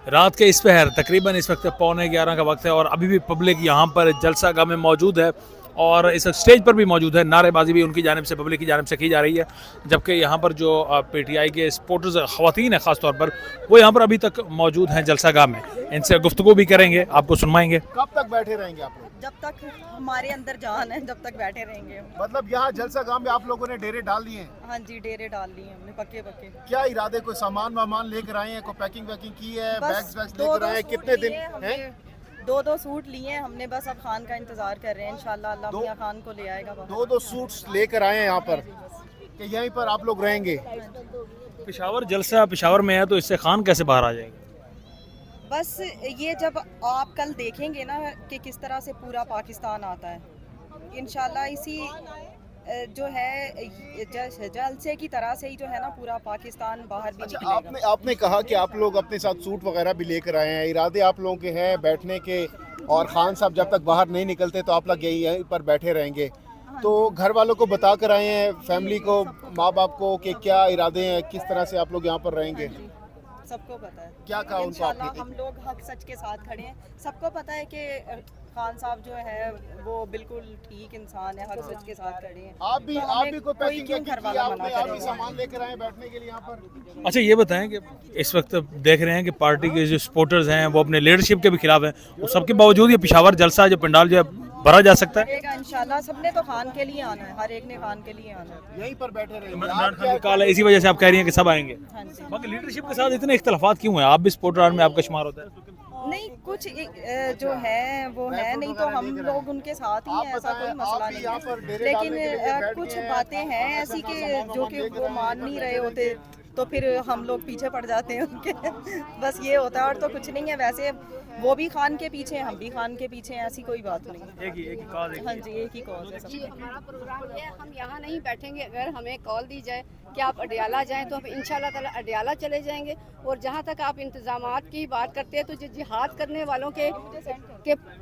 रात के इस पहर तकरीबन इस वक्त 11:15 का वक्त है और अभी भी पब्लिक यहाँ पर जलसा गाह में मौजूद है और इस स्टेज पर भी मौजूद है। नारेबाजी भी उनकी जानिब से, पब्लिक की जानिब से की जा रही है, जबकि यहाँ पर जो PTI के सपोर्टर्स ख़वातीन हैं ख़ास तौर पर, वो यहाँ पर अभी तक मौजूद हैं जलसा गाह में। इनसे गुफ्तगू भी करेंगे, आपको सुनवाएंगे। कब तक बैठे रहेंगे आप लोग? जब तक हमारे अंदर जान है, जब तक बैठे रहेंगे। मतलब यहाँ जलसा गांव में आप लोगों ने डेरे डाल दिए हैं? हाँ जी, डेरे डाल लिए हमने पक्के पक्के। क्या इरादे, कोई सामान वामान लेकर आए हैं, कोई पैकिंग वैकिंग की है, बस बैग्स वैग्स दो लेकर आए हैं? कितने दिन हैं? दो सूट लिए हैं हमने, बस अब खान का इंतजार कर रहे हैं। इंशाल्लाह अल्लाह दो- मियां खान को ले आएगा बाहर। दो सूट्स लेकर आए हैं यहाँ पर कि यहीं पर आप लोग रहेंगे? पेशावर जलसा पेशावर में है तो इससे खान कैसे बाहर आ जाएगा? बस ये जब आप कल देखेंगे ना कि किस तरह से पूरा पाकिस्तान आता है, इंशाल्लाह इसी जो है जलसे की तरह से ही जो है ना पूरा पाकिस्तान बाहर भी अच्छा, निकलेगा। आपने कहा कि आप लोग अपने साथ सूट वगैरह भी लेकर आए हैं, इरादे आप लोगों के हैं बैठने के, और खान साहब जब तक बाहर नहीं निकलते तो आप लोग यहीं पर बैठे रहेंगे। तो घर वालों को बता कर आए हैं, फैमिली को, माँ बाप को, कि क्या इरादे हैं, किस तरह से आप लोग यहाँ पर रहेंगे? सबको पता है। क्या कहा उनको इंशाल्लाह आपने? हम लोग हक सच के साथ खड़े हैं। सबको पता है कि खान साहब जो है वो बिल्कुल ठीक इंसान है, हक सच के साथ खड़े हैं। आप भी तो हमें कोई पैकिंग क्यों की घर वाला मना आपने, आप भी करेगा? सामान लेकर आए बैठने के लिए यहाँ पर? अच्छा, ये बताएं कि इस वक्त देख रहे हैं कि पार्टी के जो सपोर्टर्स हैं वो अपने लीडरशिप के भी खिलाफ हैं, वो सबके बावजूद ये पेशावर जलसा जो पंडाल जो है भरा जा सकता है। इंशाल्लाह सबने तो खान के लिए आना है, हर एक ने खान के लिए आना है। यहीं पर बैठे रहेंगे? इमरान आप खान का कॉल है, इसी वजह से आप कह रही हैं कि सब आएंगे। हाँ जी। बाकी लीडरशिप के साथ इतने इख्तलाफात क्यों हैं? आप भी सपोर्टर में आपका शुमार होता है। नहीं, कुछ जो है वो है, नहीं तो हम लोग उनके साथ ही आप हैं, ऐसा कोई बताएं, मसला आप भी यहाँ पर नहीं। डेरे लेकिन डालने के लिए बैठ कुछ गए हैं, बातें हैं ऐसी कि जो कि वो मान नहीं रहे होते, तो फिर हम लोग पीछे पड़ जाते हैं उनके। बस ये होता है, और तो कुछ नहीं है। वैसे वो भी खान के पीछे हैं, हम भी खान के पीछे हैं, ऐसी कोई बात नहीं। एक ही कॉज हाँ जी, एक ही कॉज है जी, सबकी। हमारा प्रोग्राम ये है, हम यहाँ नहीं बैठेंगे। अगर हमें कॉल दी जाए कि आप अडियाला जाएं तो हम इंशाल्लाह ताला अडियाला चले जाएंगे। और जहाँ तक आप इंतजामात की बात करते हैं, तो जो जिहाद करने वालों के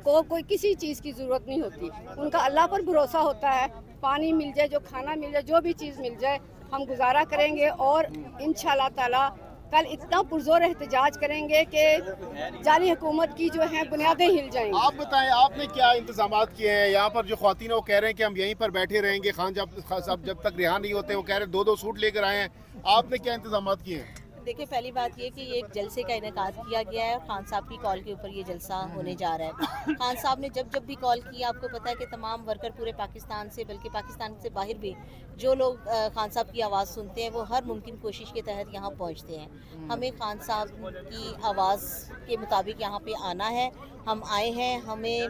को कोई किसी चीज़ की ज़रूरत नहीं होती, उनका अल्लाह पर भरोसा होता है। पानी मिल जाए, जो खाना मिल जाए, जो भी चीज़ मिल जाए, हम गुजारा करेंगे। और इंशाल्लाह ताला कल इतना पुरजोर एहतजाज करेंगे कि जाली हुकूमत की जो है बुनियादें हिल जाएंगी। आप बताएं, आपने क्या इंतजामात किए हैं? यहाँ पर जो ख्वातीन है वो कह रहे हैं कि हम यहीं पर बैठे रहेंगे, खान साहब जब तक रिहा नहीं होते, वो कह रहे हैं दो सूट लेकर आए हैं। आपने क्या इंतजामात किए हैं? देखिए, पहली बात ये कि ये एक जलसे का इनेकाद किया गया है और खान साहब की कॉल के ऊपर ये जलसा होने जा रहा है। खान साहब ने जब भी कॉल किया, आपको पता है कि तमाम वर्कर पूरे पाकिस्तान से, बल्कि पाकिस्तान से बाहर भी जो लोग खान साहब की आवाज़ सुनते हैं, वो हर मुमकिन कोशिश के तहत यहाँ पहुँचते हैं। हमें खान साहब की आवाज़ के मुताबिक यहाँ पे आना है। हम आए हैं, हमें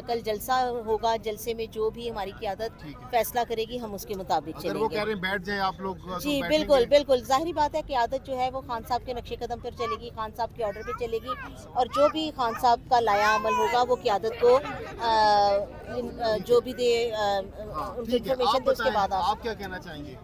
कल जलसा होगा, जलसे में जो भी हमारी क़यादत फैसला करेगी हम उसके मुताबिक अगर वो कह चलेंगे। रहे हैं बैठ जाए आप लोग, तो जी बैठेंगे? बिल्कुल बिल्कुल, ज़ाहिरी बात है कि आदत जो है वो खान साहब के नक्शे कदम पर चलेगी, खान साहब के ऑर्डर पे चलेगी, और जो भी खान साहब का लाया अमल होगा वो क़यादत को जो भी दे उनको ठीक है, इन्फॉर्मेशन आप दे, उसके बताएं, बाद आप क्या कहना चाहेंगे?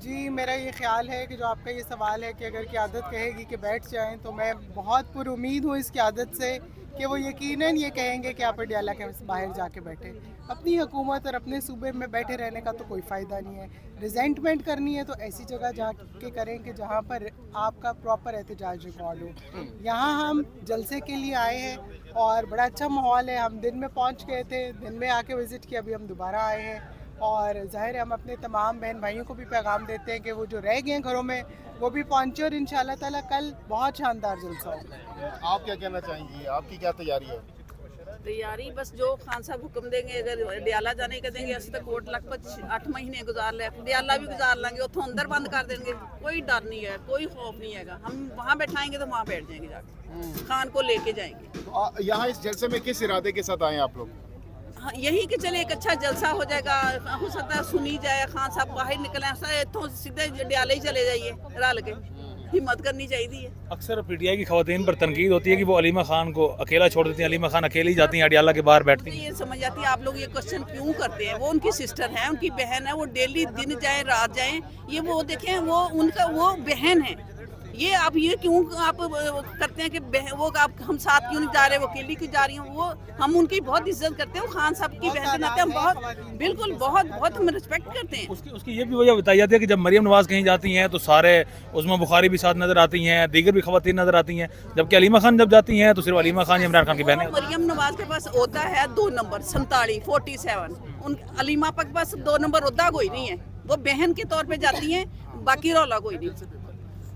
जी, मेरा ये ख्याल है कि जो आपका ये सवाल है कि अगर क़यादत कहेगी कि बैठ जाएं, तो मैं बहुत पुरुमीद हूँ इस क़यादत से कि वो यकीनन ये कहेंगे कि आप अडियाला के बाहर जाके बैठे। अपनी हुकूमत और अपने सूबे में बैठे रहने का तो कोई फ़ायदा नहीं है। रिजेंटमेंट करनी है तो ऐसी जगह जाके करें कि जहाँ पर आपका प्रॉपर एहतजाज रिकॉर्ड हो। यहाँ हम जलसे के लिए आए हैं और बड़ा अच्छा माहौल है। हम दिन में पहुँच गए थे, दिन में आके विज़िट किया, अभी हम दोबारा आए हैं। और ज़ाहिर है हम अपने तमाम बहन भाइयों को भी पैगाम देते हैं कि वो जो रह गए हैं घरों में, वो भी पहुँचे, और इंशाल्लाह ताला कल बहुत शानदार जलसा होगा। आप क्या कहना चाहेंगी? आपकी क्या तैयारी है? तैयारी बस जो खान साहब हुक्म देंगे, अगर डियाला जाने का देंगे, असं तो कोट लगभग 8 महीने गुजार ले, डियाला भी गुजार लेंगे, उतो अंदर बंद कर देंगे। कोई डर नहीं है, कोई खौफ नहीं है। हम वहाँ बैठाएंगे तो वहाँ बैठ जाएंगे, जाके खान को लेके जाएंगे। तो यहाँ इस जलसे में किस इरादे के साथ आए हैं आप लोग? हाँ, यही कि चले एक अच्छा जलसा हो जाएगा, हो सकता है सुनी जाए, खान साहब बाहर निकले, इतों सीधे डियाले ही चले जाइए, रल के हिम्मत करनी चाहिए। अक्सर PTI की खवातीन पर तनकीद होती है कि वो अलीमा खान को अकेला छोड़ देती हैं, अलीमा खान अकेली जाती हैं अडियाला के बाहर बैठती हैं। ये समझ आती है, आप लोग ये क्वेश्चन क्यों करते हैं? वो उनकी सिस्टर है, उनकी बहन है, वो डेली दिन जाए रात जाए, ये वो देखें, वो उनका वो बहन है, ये आप ये क्यों आप करते हैं कि वो आप हम साथ क्यों नहीं जा रहे, वो अकेली क्यों जा रही हैं? वो हम उनकी बहुत इज्जत करते हैं, वो खान साहब की बहन के नाते हम बहुत बिल्कुल बहुत हम रिस्पेक्ट करते हैं। उसकी ये भी वजह बताई जाती है कि जब मरियम नवाज कहीं जाती हैं तो सारे उस्मा बुखारी भी साथ नजर आती हैं, दीगर भी खवातीन नजर आती हैं, जबकि अलीमा खान जब जाती हैं तो सिर्फ अलीमा खान या इमरान खान की बहन है। मरियम नवाज के पास ओहदा है 2 नंबर 47 उन अलीमा के पास 2 नंबर ओहदा कोई नहीं है, वो बहन के तौर पे जाती हैं, बाकी रौला कोई नहीं।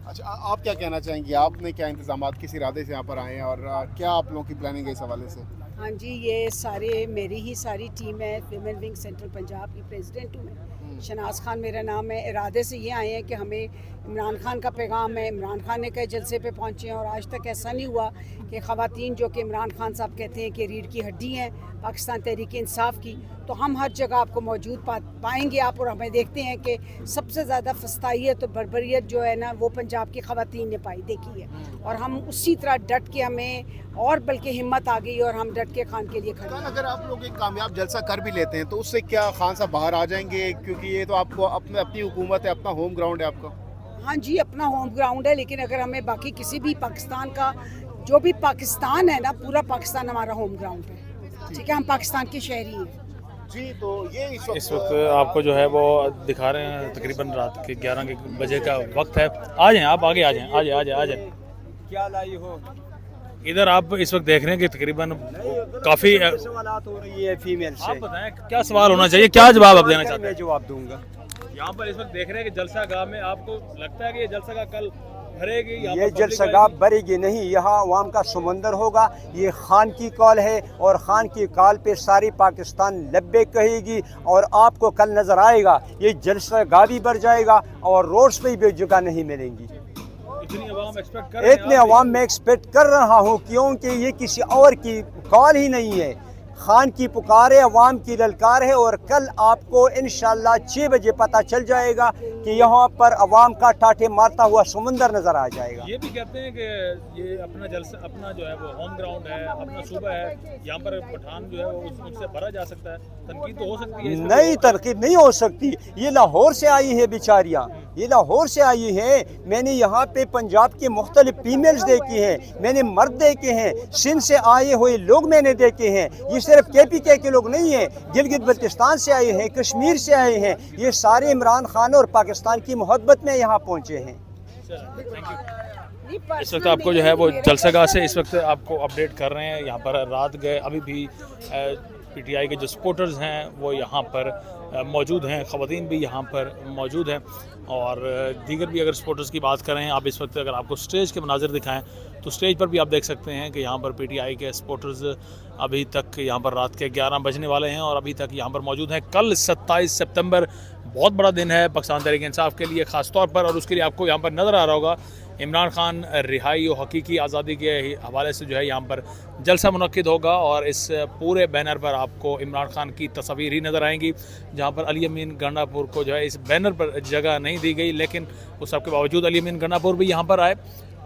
अच्छा, आप क्या कहना चाहेंगी? आपने क्या इंतजामात, किस इरादे से यहाँ पर आए हैं और क्या आप लोगों की प्लानिंग है इस हवाले से? हाँ जी, ये सारे मेरी ही सारी टीम है, विमेन विंग सेंट्रल पंजाब की प्रेसिडेंट हूँ मैं, शनाज खान मेरा नाम है। इरादे से ये आए हैं कि हमें इमरान खान का पैगाम है, इमरान खान ने कई जलसे पे पहुँचे हैं और आज तक ऐसा नहीं हुआ कि ख़वातीन जो कि इमरान खान साहब कहते हैं कि रीढ़ की हड्डी हैं पाकिस्तान तहरीक इंसाफ की, तो हम हर जगह आपको मौजूद पाएंगे आप। और हमें देखते हैं कि सबसे ज़्यादा फस्तायत और बर्बरियत जो है ना वो पंजाब की ख़वातीन ने पाई देखी है, और हम उसी तरह डट के हमें और बल्कि हिम्मत आ गई और हम डट के खान के लिए खड़े हैं। अगर आप लोग एक कामयाब जलसा कर भी लेते हैं तो उससे क्या खान साहब बाहर आ जाएंगे? क्योंकि ये तो आपको अपनी हुकूमत है, अपना होम ग्राउंड है आपका। हाँ जी, अपना होम ग्राउंड है, लेकिन अगर हमें बाकी किसी भी पाकिस्तान का, जो भी पाकिस्तान है ना, पूरा पाकिस्तान हमारा होम ग्राउंड है, ठीक है, हम पाकिस्तान के शहरी हैं जी। तो ये इस वक्त आपको जो है वो दिखा रहे हैं तकरीबन रात के 11 बजे का वक्त है। आ जाएं आप, आगे आ जाएं, आ जाएं। क्या लाई हो? इधर आप इस वक्त देख रहे हैं कि तकरीबन काफ़ी सवालात हो रही है फीमेल से। आप बताएं क्या सवाल होना चाहिए, क्या जवाब आप देना चाहते मैं हैं? जवाब दूंगा। यहाँ पर इस वक्त देख रहे हैं कि जलसा गाह में आपको लगता है कि ये जलसा गाह कल भरेगी? यहाँ ये पर जलसगाह भरेगी नहीं, यहाँ अवाम का समंदर होगा। ये खान की कॉल है और खान की कॉल पे सारी पाकिस्तान लब्बे कहेगी और आपको कल नज़र आएगा ये जलसगाह भी भर जाएगा और रोड्स पे भी जगह नहीं मिलेंगी। इतनी अवाम एक्सपेक्ट कर रहे हैं? इतने अवाम में एक्सपेक्ट कर रहा हूँ क्योंकि ये किसी और की कॉल ही नहीं है, खान की पुकार है, अवाम की ललकार है। और कल आपको इंशाल्लाह 6 बजे पता चल जाएगा कि यहाँ पर अवाम का टाटे मारता हुआ समुंदर नज़र आ जाएगा। ये भी कहते हैं कि ये अपना जलसा, अपना जो है वो होम ग्राउंड है, अपना सूबा है, यहाँ पर पठान जो है वो उससे भरा जा सकता है। तनकीद तो हो सकती है इस पे? नहीं, तनकीद नहीं हो सकती। ये लाहौर से आई है बेचारियाँ, ये लाहौर से आई है। मैंने यहाँ पे पंजाब के मुख्तलिफ फीमेल्स देखे हैं, मैंने मर्द देखे हैं, सिंध से आए हुए लोग मैंने देखे हैं। ये सिर्फ KPK के लोग नहीं हैं, गिलगित बल्तिस्तान से आए हैं, कश्मीर से आए हैं। ये सारे इमरान खान और पाकिस्तान की मोहब्बत में यहाँ पहुँचे हैं। इस वक्त आपको जो है वो जलसागाह से इस वक्त आपको अपडेट कर रहे हैं। यहाँ पर रात गए अभी भी PTI के जो सपोर्टर्स हैं वो यहाँ पर मौजूद हैं, ख़वातीन भी यहाँ पर मौजूद हैं और दीगर भी। अगर सपोर्टर्स की बात करें आप इस वक्त, अगर आपको स्टेज के मनाजिर दिखाएं तो स्टेज पर भी आप देख सकते हैं कि यहाँ पर PTI के सपोर्टर्स अभी तक यहाँ पर रात के 11 बजने वाले हैं और अभी तक यहाँ पर मौजूद हैं। कल 27 सितंबर बहुत बड़ा दिन है पाकिस्तान तहरीक इंसाफ के लिए ख़ास तौर पर, और उसके लिए आपको यहाँ पर नज़र आ रहा होगा इमरान खान रिहाई और हकीकी आज़ादी के हवाले से जो है यहाँ पर जलसा मुनक्किद होगा और इस पूरे बैनर पर आपको इमरान खान की तस्वीर ही नज़र आएंगी, जहाँ पर अली अमीन गंडापुर को जो है इस बैनर पर जगह नहीं दी गई, लेकिन उस सबके बावजूद अली अमीन गंडापुर भी यहाँ पर आए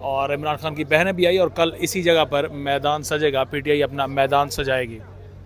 और इमरान खान की बहनें भी आई और कल इसी जगह पर मैदान सजेगा, PTI अपना मैदान सजाएगी।